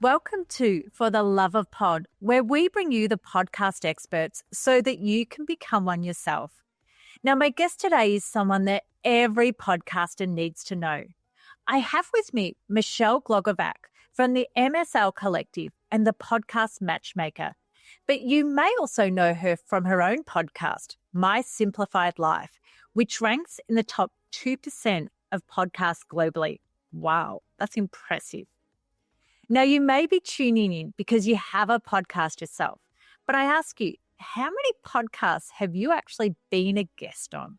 Welcome to For the Love of Pod, where we bring you the podcast experts so that you can become one yourself. Now, my guest today is someone that every podcaster needs to know. I have with me Michelle Glogovac from the MLG Collective and the Podcast Matchmaker. But you may also know her from her own podcast, My Simplified Life, which ranks in the top 2% of podcasts globally. Wow, that's impressive. Now, you may be tuning in because you have a podcast yourself, but I ask you, how many podcasts have you actually been a guest on?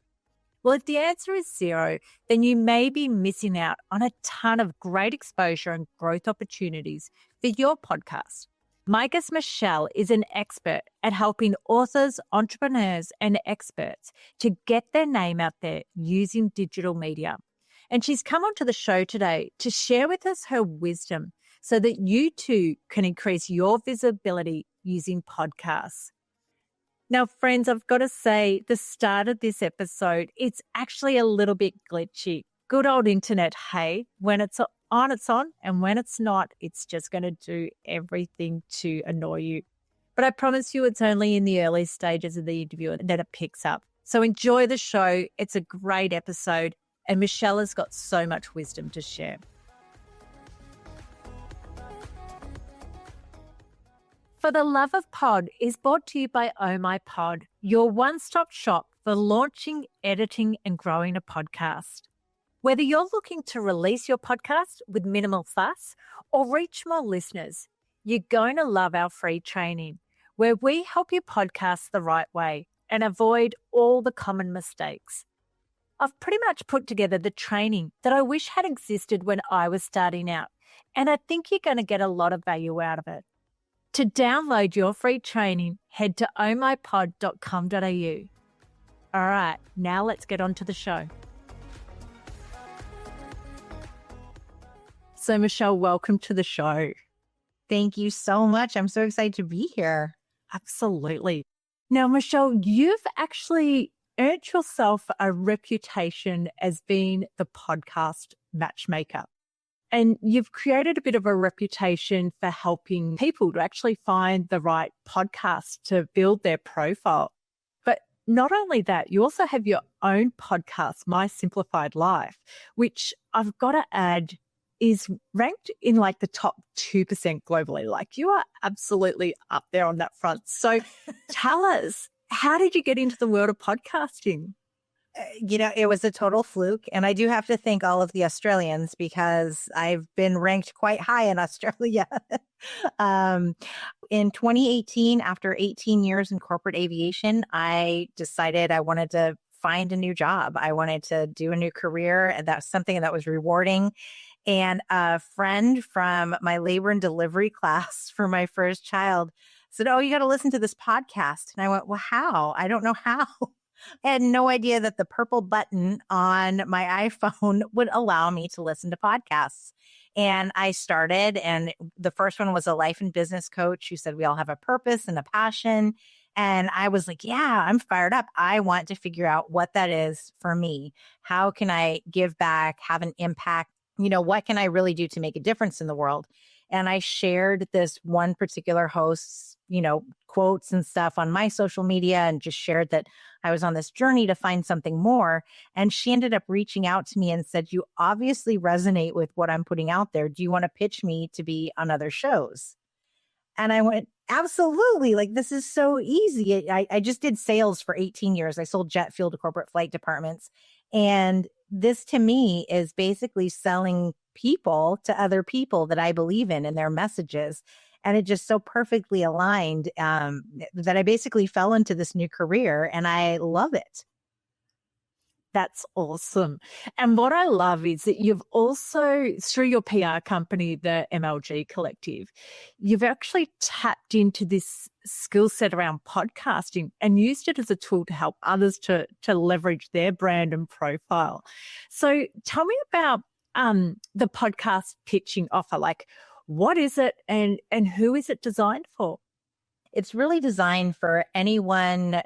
Well, if the answer is 0, then you may be missing out on a ton of great exposure and growth opportunities for your podcast. My guest, Michelle, is an expert at helping authors, entrepreneurs, and experts to get their name out there using digital media. And she's come onto the show today to share with us her wisdom so that you too can increase your visibility using podcasts. Now, friends, I've got to say, the start of this episode, it's actually a little bit glitchy. Good old internet, hey, when it's on, it's on, and when it's not, it's just going to do everything to annoy you. But I promise you, it's only in the early stages of the interview that it picks up. So enjoy the show. It's a great episode, and Michelle has got so much wisdom to share. For the Love of Pod is brought to you by Oh My Pod, your one-stop shop for launching, editing, and growing a podcast. Whether you're looking to release your podcast with minimal fuss or reach more listeners, you're going to love our free training, where we help you podcast the right way and avoid all the common mistakes. I've pretty much put together the training that I wish had existed when I was starting out, and I think you're going to get a lot of value out of it. To download your free training, head to ohmypod.com.au. All right, now let's get on to the show. So, Michelle, welcome to the show. Thank you so much. I'm so excited to be here. Absolutely. Now, Michelle, you've actually earned yourself a reputation as being the podcast matchmaker. And you've created a bit of a reputation for helping people to actually find the right podcast to build their profile. But not only that, you also have your own podcast, My Simplified Life, which I've got to add is ranked in like the top 2% globally. Like you are absolutely up there on that front. So tell us, how did you get into the world of podcasting? It was a total fluke. And I do have to thank all of the Australians because I've been ranked quite high in Australia. In 2018, after 18 years in corporate aviation, I decided I wanted to find a new job. I wanted to do a new career, and that's something that was rewarding. And a friend from my labor and delivery class for my first child said, "Oh, you got to listen to this podcast." And I went, "Well, how? I don't know how." I had no idea that the purple button on my iPhone would allow me to listen to podcasts. And I started, and the first one was a life and business coach who said we all have a purpose and a passion. And I was like, yeah, I'm fired up. I want to figure out what that is for me. How can I give back, have an impact? What can I really do to make a difference in the world? And I shared this one particular host's, quotes and stuff on my social media and just shared that I was on this journey to find something more. And she ended up reaching out to me and said, "You obviously resonate with what I'm putting out there. Do you want to pitch me to be on other shows?" And I went, absolutely. Like, this is so easy. I just did sales for 18 years. I sold jet fuel to corporate flight departments. And this to me is basically selling people to other people that I believe in and their messages. And it just so perfectly aligned that I basically fell into this new career, and I love it. That's awesome. And what I love is that you've also, through your PR company, the MLG Collective, you've actually tapped into this skill set around podcasting and used it as a tool to help others to leverage their brand and profile. So tell me about the podcast pitching offer. Like, what is it and who is it designed for? It's really designed for anyone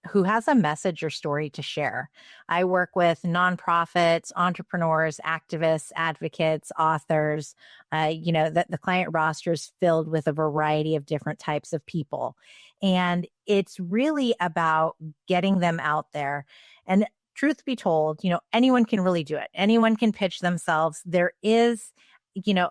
who has a message or story to share. I work with nonprofits, entrepreneurs, activists, advocates, authors. The client roster is filled with a variety of different types of people. And it's really about getting them out there. And truth be told, anyone can really do it. Anyone can pitch themselves. There is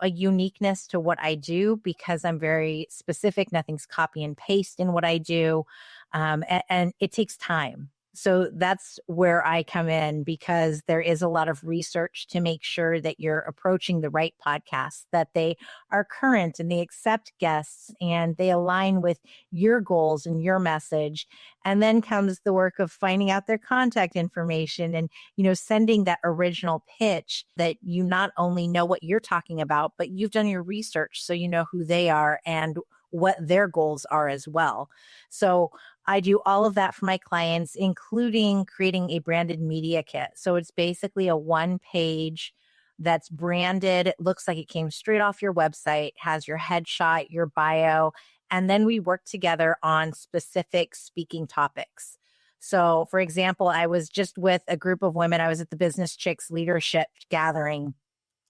a uniqueness to what I do because I'm very specific. Nothing's copy and paste in what I do. And it takes time. So that's where I come in because there is a lot of research to make sure that you're approaching the right podcasts, that they are current and they accept guests and they align with your goals and your message. And then comes the work of finding out their contact information and, sending that original pitch that you not only know what you're talking about, but you've done your research so you know who they are and what their goals are as well. So I do all of that for my clients, including creating a branded media kit. So it's basically a one page that's branded. It looks like it came straight off your website, has your headshot, your bio, and then we work together on specific speaking topics. So for example, I was just with a group of women. I was at the Business Chicks Leadership Gathering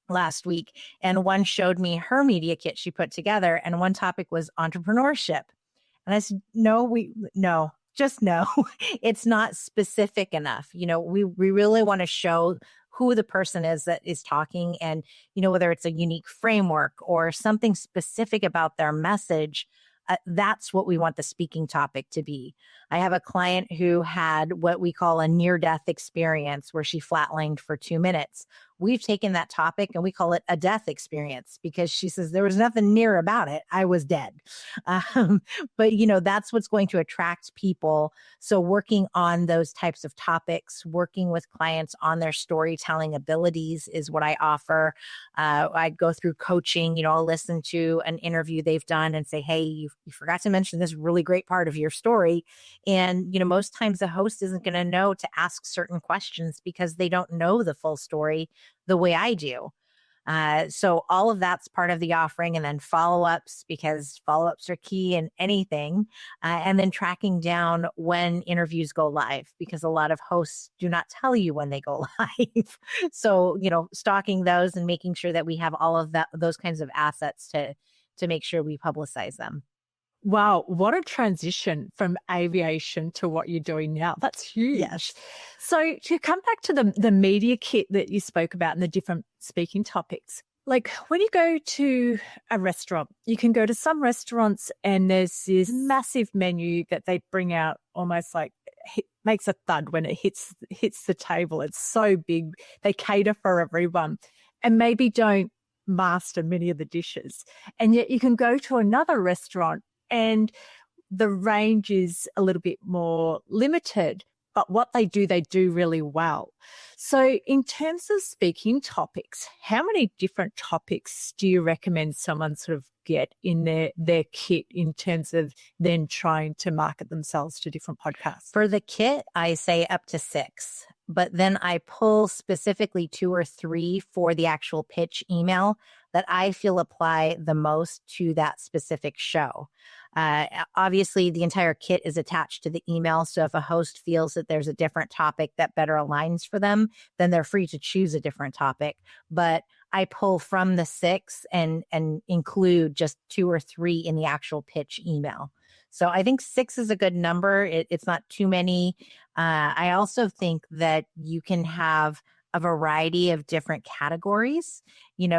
last week, and one showed me her media kit she put together, and one topic was entrepreneurship. And I said, no, it's not specific enough. We really want to show who the person is that is talking and, whether it's a unique framework or something specific about their message. That's what we want the speaking topic to be. I have a client who had what we call a near-death experience where she flatlined for 2 minutes. We've taken that topic and we call it a death experience because she says there was nothing near about it. I was dead. But, that's what's going to attract people. So working on those types of topics, working with clients on their storytelling abilities is what I offer. I go through coaching, I'll listen to an interview they've done and say, hey, you forgot to mention this really great part of your story. And, most times the host isn't going to know to ask certain questions because they don't know the full story the way I do. So all of that's part of the offering, and then follow-ups, because follow-ups are key in anything. And then tracking down when interviews go live, because a lot of hosts do not tell you when they go live. So, stalking those and making sure that we have all of those kinds of assets to make sure we publicize them. Wow, what a transition from aviation to what you're doing now. That's huge. Yes. So to come back to the media kit that you spoke about and the different speaking topics, like when you go to a restaurant, you can go to some restaurants and there's this massive menu that they bring out almost like makes a thud when it hits the table. It's so big. They cater for everyone and maybe don't master many of the dishes. And yet you can go to another restaurant and the range is a little bit more limited, but what they do really well. So in terms of speaking topics, how many different topics do you recommend someone sort of get in their kit in terms of then trying to market themselves to different podcasts? For the kit, I say up to 6, but then I pull specifically 2 or 3 for the actual pitch email that I feel apply the most to that specific show. Obviously, the entire kit is attached to the email. So if a host feels that there's a different topic that better aligns for them, then they're free to choose a different topic. But I pull from the 6 and include just 2 or 3 in the actual pitch email. So I think 6 is a good number. It's not too many. I also think that you can have a variety of different categories,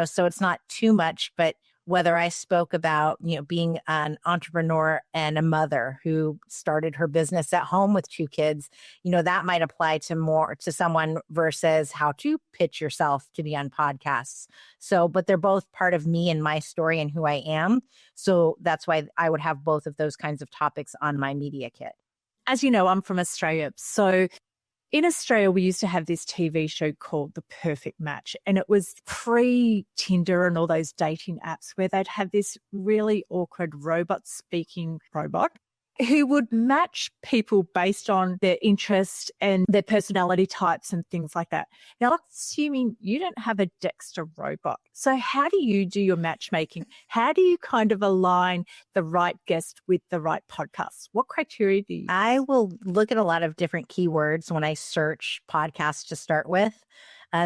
so it's not too much, but whether I spoke about, being an entrepreneur and a mother who started her business at home with 2 kids, that might apply to someone versus how to pitch yourself to be on podcasts. So, but they're both part of me and my story and who I am. So that's why I would have both of those kinds of topics on my media kit. As you know, I'm from Australia. So in Australia, we used to have this TV show called The Perfect Match, and it was pre-Tinder and all those dating apps where they'd have this really awkward robot-speaking robot, who would match people based on their interest and their personality types and things like that. Now, assuming you don't have a Dexter robot. So how do you do your matchmaking? How do you kind of align the right guest with the right podcast? What criteria do you use? I will look at a lot of different keywords when I search podcasts to start with.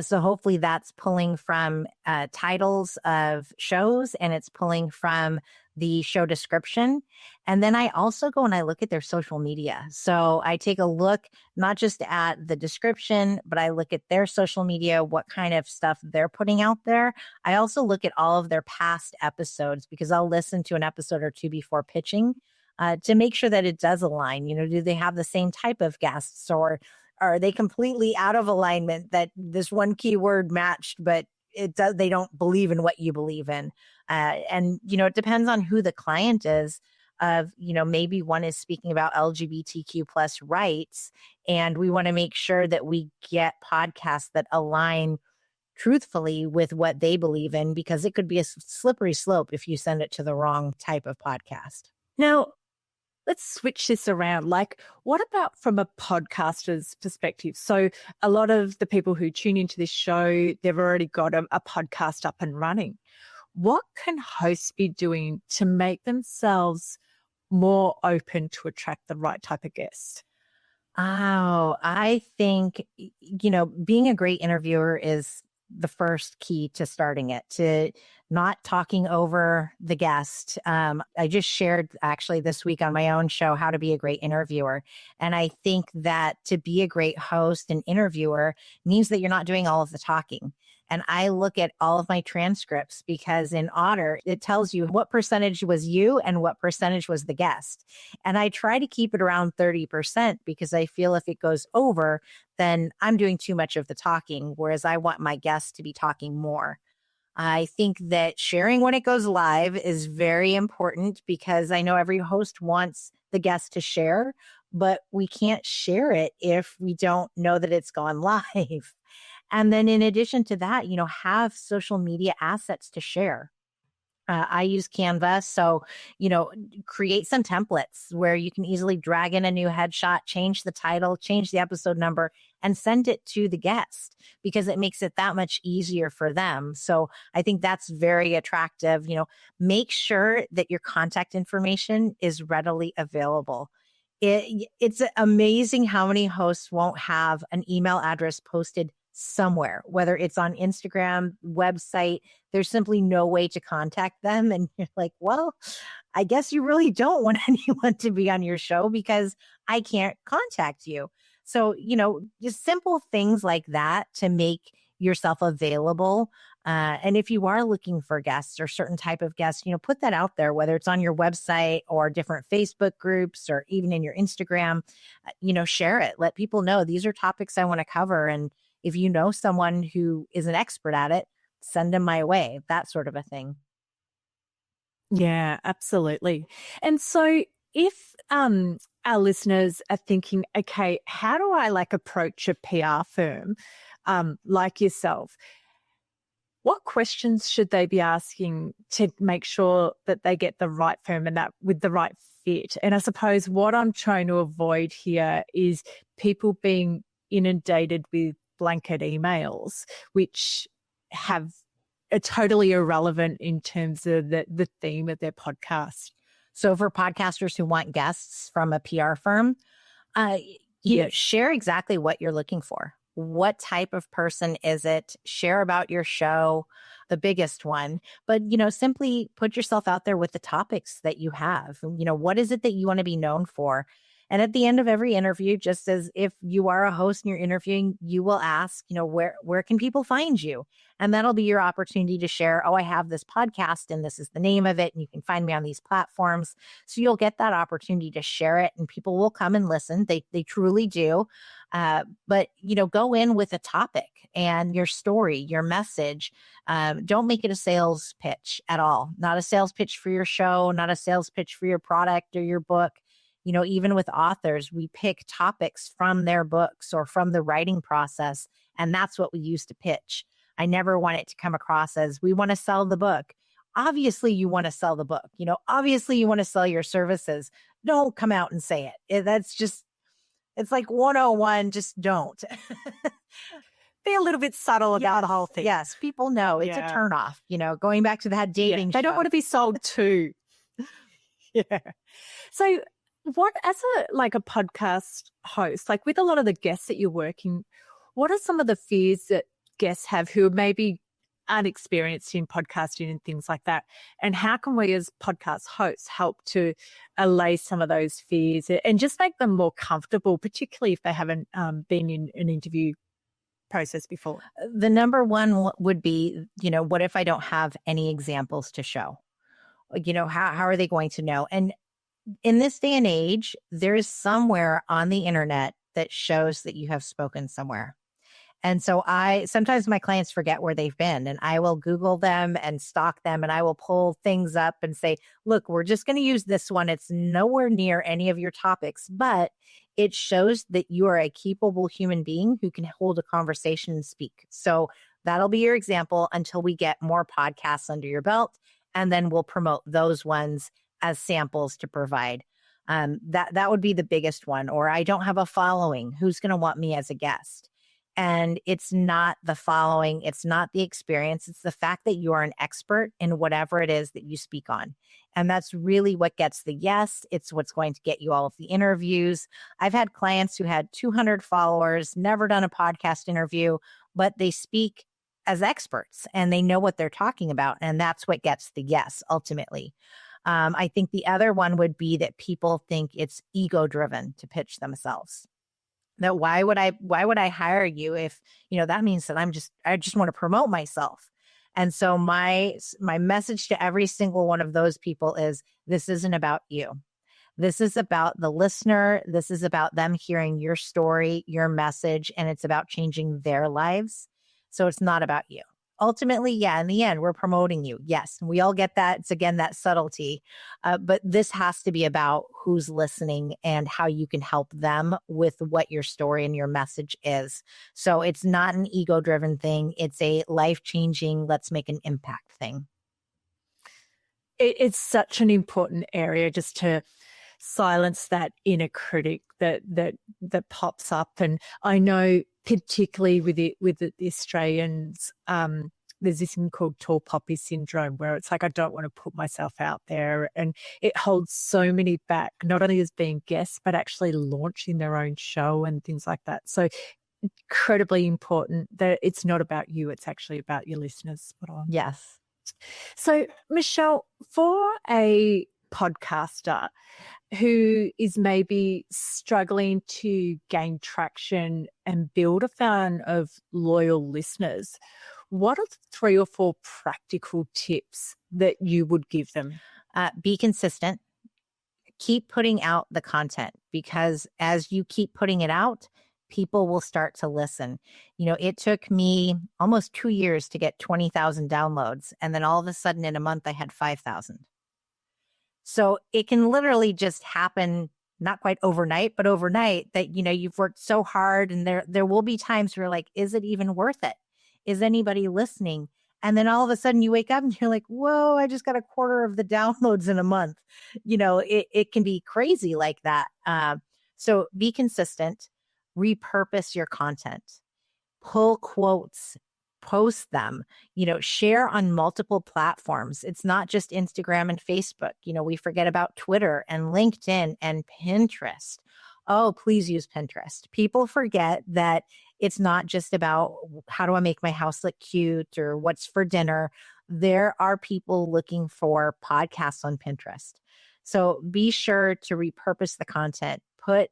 So hopefully that's pulling from titles of shows, and it's pulling from the show description. And then I also go and I look at their social media. So I take a look not just at the description, but I look at their social media, what kind of stuff they're putting out there. I also look at all of their past episodes, because I'll listen to an episode or two before pitching to make sure that it does align. Do they have the same type of guests, or are they completely out of alignment that this one keyword matched, but they don't believe in what you believe in? And it depends on who the client is. Maybe one is speaking about LGBTQ plus rights, and we want to make sure that we get podcasts that align truthfully with what they believe in, because it could be a slippery slope if you send it to the wrong type of podcast. Now, let's switch this around. Like, what about from a podcaster's perspective? So a lot of the people who tune into this show, they've already got a podcast up and running. What can hosts be doing to make themselves more open to attract the right type of guest? Oh, I think, being a great interviewer is the first key to starting it, to not talking over the guest. I just shared actually this week on my own show how to be a great interviewer. And I think that to be a great host and interviewer means that you're not doing all of the talking. And I look at all of my transcripts, because in Otter, it tells you what percentage was you and what percentage was the guest. And I try to keep it around 30%, because I feel if it goes over, then I'm doing too much of the talking, whereas I want my guests to be talking more. I think that sharing when it goes live is very important, because I know every host wants the guest to share, but we can't share it if we don't know that it's gone live. And then in addition to that, have social media assets to share. I use Canva. So, create some templates where you can easily drag in a new headshot, change the title, change the episode number, and send it to the guest, because it makes it that much easier for them. So I think that's very attractive. Make sure that your contact information is readily available. It's amazing how many hosts won't have an email address posted somewhere, whether it's on Instagram, website. There's simply no way to contact them. And you're like, well, I guess you really don't want anyone to be on your show, because I can't contact you. So, just simple things like that to make yourself available. And if you are looking for guests or certain type of guests, put that out there, whether it's on your website or different Facebook groups or even in your Instagram, share it. Let people know these are topics I want to cover. And if you know someone who is an expert at it, send them my way, that sort of a thing. Yeah, absolutely. And so if our listeners are thinking, okay, how do I approach a PR firm like yourself? What questions should they be asking to make sure that they get the right firm and that with the right fit? And I suppose what I'm trying to avoid here is people being inundated with blanket emails, which are totally irrelevant in terms of the theme of their podcast. So for podcasters who want guests from a PR firm, share exactly what you're looking for. What type of person is it? Share about your show, the biggest one. But, simply put yourself out there with the topics that you have. What is it that you want to be known for? And at the end of every interview, just as if you are a host and you're interviewing, you will ask, where can people find you? And that'll be your opportunity to share, I have this podcast and this is the name of it, and you can find me on these platforms. So you'll get that opportunity to share it, and people will come and listen. They truly do. But, go in with a topic and your story, your message. Don't make it a sales pitch at all. Not a sales pitch for your show, not a sales pitch for your product or your book. Even with authors, we pick topics from their books or from the writing process, and that's what we use to pitch. I never want it to come across as we want to sell the book. Obviously, you want to sell the book. Obviously, you want to sell your services. don't come out and say it. That's just, it's like 101, just don't. Be a little bit subtle about the whole thing. Yes, people know it's a turnoff. Going back to that dating They don't want to be sold to. Yeah. So what, as a podcast host, like with a lot of the guests that you're working, what are some of the fears that guests have who maybe aren't experienced in podcasting and things like that? And how can we as podcast hosts help to allay some of those fears and just make them more comfortable, particularly if they haven't been in an interview process before? The number one would be, what if I don't have any examples to show? How are they going to know? And in this day and age, there is somewhere on the internet that shows that you have spoken somewhere. And so sometimes my clients forget where they've been, and I will Google them and stalk them, and I will pull things up and say, look, we're just going to use this one. It's nowhere near any of your topics, but it shows that you are a capable human being who can hold a conversation and speak. So that'll be your example until we get more podcasts under your belt. And then we'll promote those ones as samples to provide. That would be the biggest one. Or I don't have a following. Who's going to want me as a guest? And it's not the following. It's not the experience. It's the fact that you are an expert in whatever it is that you speak on. And that's really what gets the yes. It's what's going to get you all of the interviews. I've had clients who had 200 followers, never done a podcast interview, but they speak as experts and they know what they're talking about. And that's what gets the yes, ultimately. I think the other one would be that people think it's ego driven to pitch themselves. That why would I hire you if, that means that I just want to promote myself. And so my message to every single one of those people is, this isn't about you. This is about the listener. This is about them hearing your story, your message, and it's about changing their lives. So it's not about you. Ultimately, yeah, in the end, we're promoting you. Yes, we all get that. It's, again, that subtlety. But this has to be about who's listening and how you can help them with what your story and your message is. So it's not an ego-driven thing. It's a life-changing, let's make an impact thing. It's such an important area just to silence that inner critic that pops up. And I know particularly with the Australians, there's this thing called tall poppy syndrome where it's like, I don't want to put myself out there. And it holds so many back, not only as being guests, but actually launching their own show and things like that. So incredibly important that it's not about you, it's actually about your listeners. Spot on. Yes. So Michelle, for a podcaster who is maybe struggling to gain traction and build a fan of loyal listeners, what are the 3 or 4 practical tips that you would give them? Be consistent. Keep putting out the content, because as you keep putting it out, people will start to listen. It took me almost 2 years to get 20,000 downloads. And then all of a sudden in a month, I had 5,000. So it can literally just happen, not quite overnight, but overnight that, you've worked so hard, and there will be times where you're like, is it even worth it? Is anybody listening? And then all of a sudden you wake up and you're like, whoa, I just got a quarter of the downloads in a month. It can be crazy like that. So be consistent, repurpose your content, pull quotes, post them, share on multiple platforms. It's not just Instagram and Facebook. We forget about Twitter and LinkedIn and Pinterest. Oh, please use Pinterest. People forget that it's not just about how do I make my house look cute or what's for dinner. There are people looking for podcasts on Pinterest. So be sure to repurpose the content, put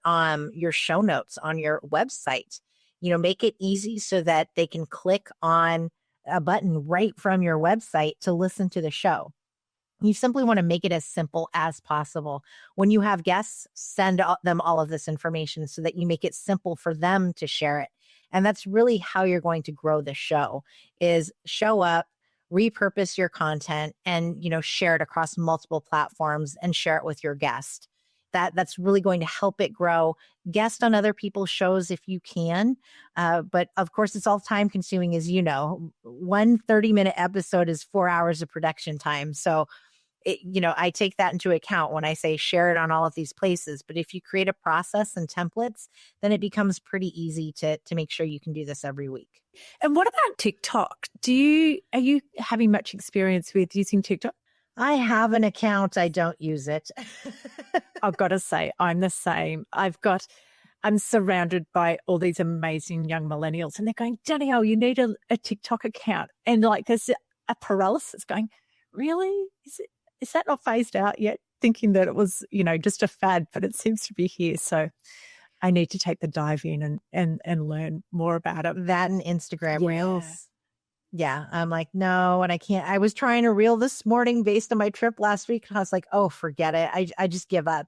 your show notes on your website, make it easy so that they can click on a button right from your website to listen to the show. You simply want to make it as simple as possible. When you have guests, send them all of this information so that you make it simple for them to share it. And that's really how you're going to grow the show, is show up, repurpose your content, and, share it across multiple platforms and share it with your guest. That's really going to help it grow. Guest on other people's shows if you can. But of course, it's all time consuming, as you know. One 30-minute episode is 4 hours of production time. So I take that into account when I say share it on all of these places. But if you create a process and templates, then it becomes pretty easy to make sure you can do this every week. And what about TikTok? Are you having much experience with using TikTok? I have an account. I don't use it. I've got to say, I'm the same. I'm surrounded by all these amazing young millennials, and they're going, Danielle, you need a TikTok account. And like, there's a paralysis going, really? Is that not phased out yet? Thinking that it was, just a fad, but it seems to be here. So I need to take the dive in and learn more about it. That and Instagram Yeah. Reels. Yeah. I'm like, no, and I can't. I was trying to reel this morning based on my trip last week. And I was like, oh, forget it. I just give up,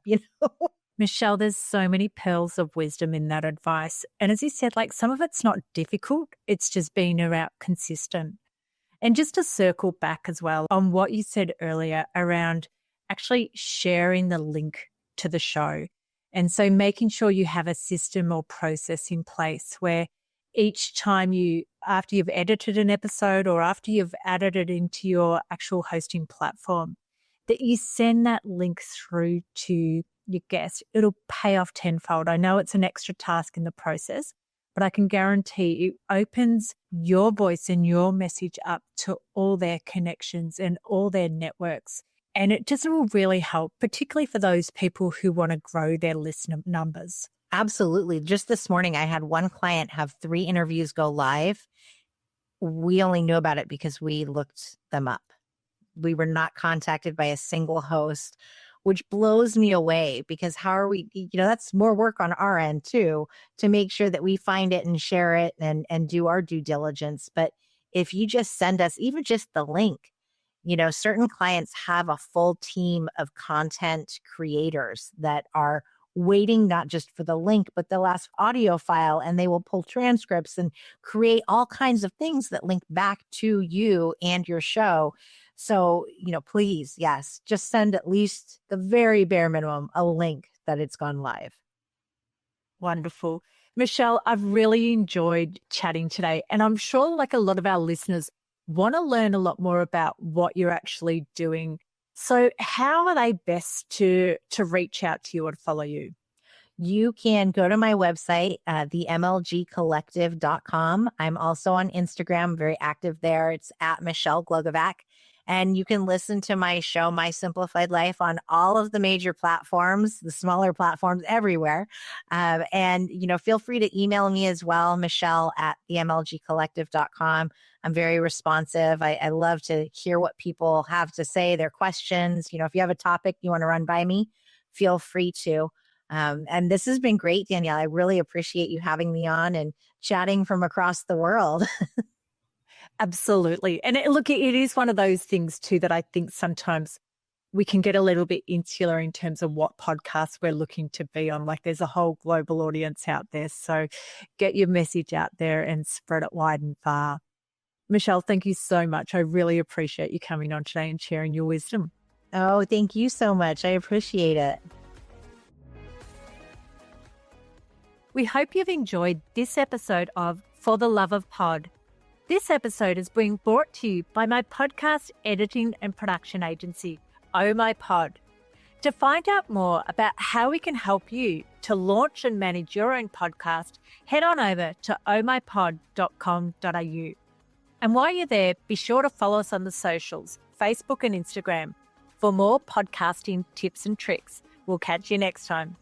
Michelle, there's so many pearls of wisdom in that advice. And as you said, like some of it's not difficult. It's just being around consistent. And just to circle back as well on what you said earlier around actually sharing the link to the show. And so making sure you have a system or process in place where each time after you've edited an episode or after you've added it into your actual hosting platform, that you send that link through to your guest, it'll pay off tenfold. I know it's an extra task in the process, but I can guarantee it opens your voice and your message up to all their connections and all their networks. And it just will really help, particularly for those people who want to grow their listener numbers. Absolutely. Just this morning, I had one client have 3 interviews go live. We only knew about it because we looked them up. We were not contacted by a single host, which blows me away because how are we, that's more work on our end too, to make sure that we find it and share it and do our due diligence. But if you just send us even just the link, certain clients have a full team of content creators that are waiting not just for the link, but the last audio file, and they will pull transcripts and create all kinds of things that link back to you and your show. So, please, yes, just send at least the very bare minimum, a link that it's gone live. Wonderful. Michelle, I've really enjoyed chatting today. And I'm sure like a lot of our listeners want to learn a lot more about what you're actually doing. So how are they best to reach out to you or to follow you? You can go to my website, the MLGcollective.com. I'm also on Instagram, very active there. It's at Michelle Glogovac. And you can listen to my show, My Simplified Life, on all of the major platforms, the smaller platforms everywhere. And feel free to email me as well, Michelle at the MLGcollective.com. I'm very responsive. I love to hear what people have to say, their questions. If you have a topic you want to run by me, feel free to. And this has been great, Danielle. I really appreciate you having me on and chatting from across the world. Absolutely. And it is one of those things too that I think sometimes we can get a little bit insular in terms of what podcasts we're looking to be on. Like there's a whole global audience out there. So get your message out there and spread it wide and far. Michelle, thank you so much. I really appreciate you coming on today and sharing your wisdom. Oh, thank you so much. I appreciate it. We hope you've enjoyed this episode of For the Love of Pod. This episode is being brought to you by my podcast editing and production agency, Oh My Pod. To find out more about how we can help you to launch and manage your own podcast, head on over to ohmypod.com.au. And while you're there, be sure to follow us on the socials, Facebook and Instagram, for more podcasting tips and tricks. We'll catch you next time.